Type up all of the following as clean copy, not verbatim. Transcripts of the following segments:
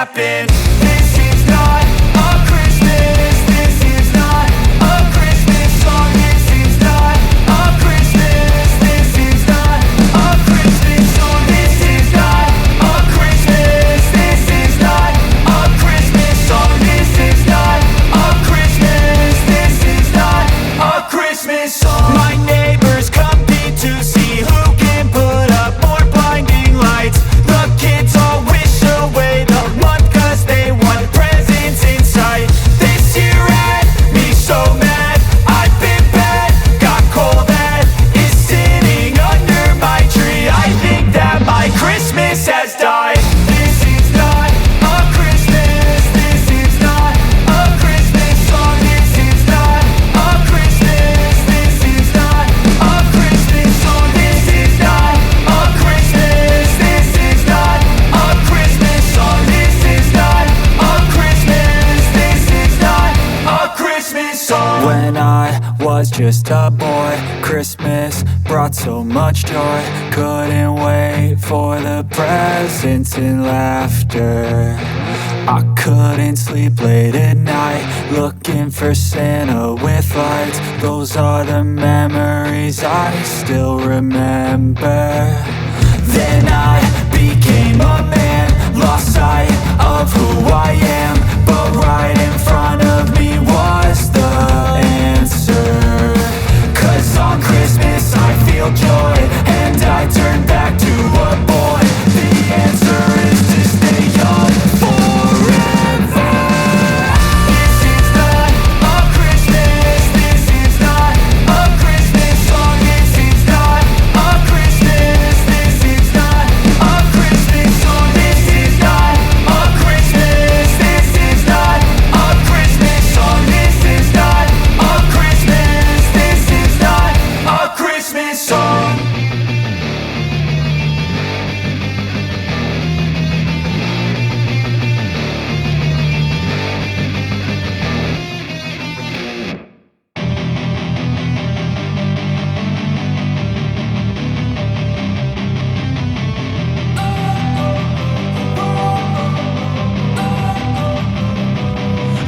happen. This is not a Christmas. This is not a Christmas song. This is not a Christmas. This is not a Christmas song. This is not a Christmas. This is not a Christmas song. This is not a Christmas. This is not a Christmas song. My neighbors compete to see who can put up more blinding lights. The kids all wish away the month 'cause they want presents in sight. This year had me so mad, I've been bad, got coal that is sitting under my tree. I think that my Christmas has died. This is not a Christmas. This is not a Christmas song. This is not a Christmas. This is not a Christmas song. This is not a Christmas. This is not a Christmas song. This is not a Christmas. This is not a Christmas song. When I was just a boy, Christmas brought so much joy. Couldn't wait for the presents and laughter. I couldn't sleep late at night, looking for Santa with lights. Those are the memories I still remember. Then I became a man, lost sight of who I am, but right in front of me was the answer. 'Cause on Christmas I feel joy, and I turn back to a boy. The answer is to stay young forever. This is not a Christmas. This is not a Christmas song. This is not a Christmas. This is not a Christmas song. This is not a Christmas. This is not a Christmas song. This is not a Christmas. This is not a Christmas song.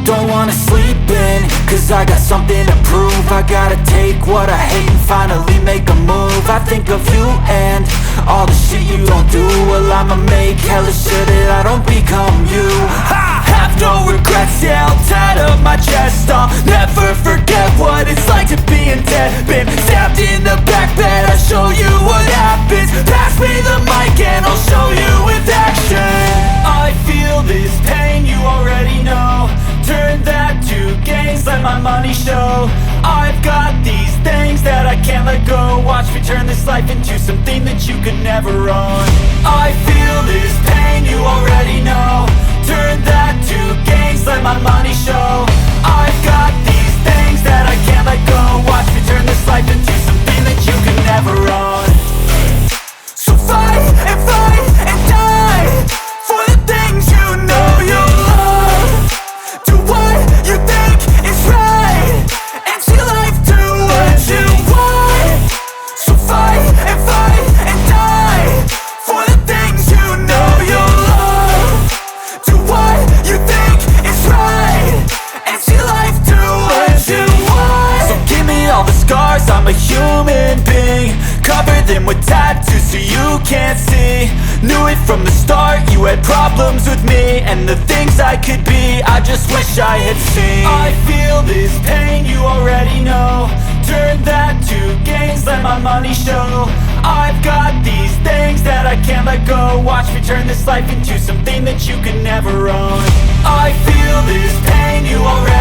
Don't wanna sleep in, 'cause I got something to prove. I gotta take what I hate and finally make a move. I think of you and all the shit you don't do. Well, I'ma make hella sure that I don't become you. I have no regrets, yeah, I'll tie up my chest. I'll never forget what it's like to be in debt. Been stabbed in the back bed, I'll show you what happens. Pass me the mic and I'll show you with action. I feel this pain, you already know. Turn that to gains, let my money show. I've got these things that I can't let go. Watch me turn this life into something that you could never own. I feel this pain, you already know. Turn that to gains, let my money show. I've got these things that I can't let go. Watch me turn this life into something that you could never own. So fight and die for the things you know you love. Do what you think is right, and see life do what you want. So fight and die for the things you know you love. Do what you think is right, and see life do what you want. So give me all the scars, I'm a human being. Cover them with tattoos so you can't see. Knew it from the start, you had problems with me and the things I could be. I just wish I had seen. I feel this pain, you already know. Turn that to gains, let my money show. I've got these things that I can't let go. Watch me turn this life into something that you could never own. I feel this pain, you already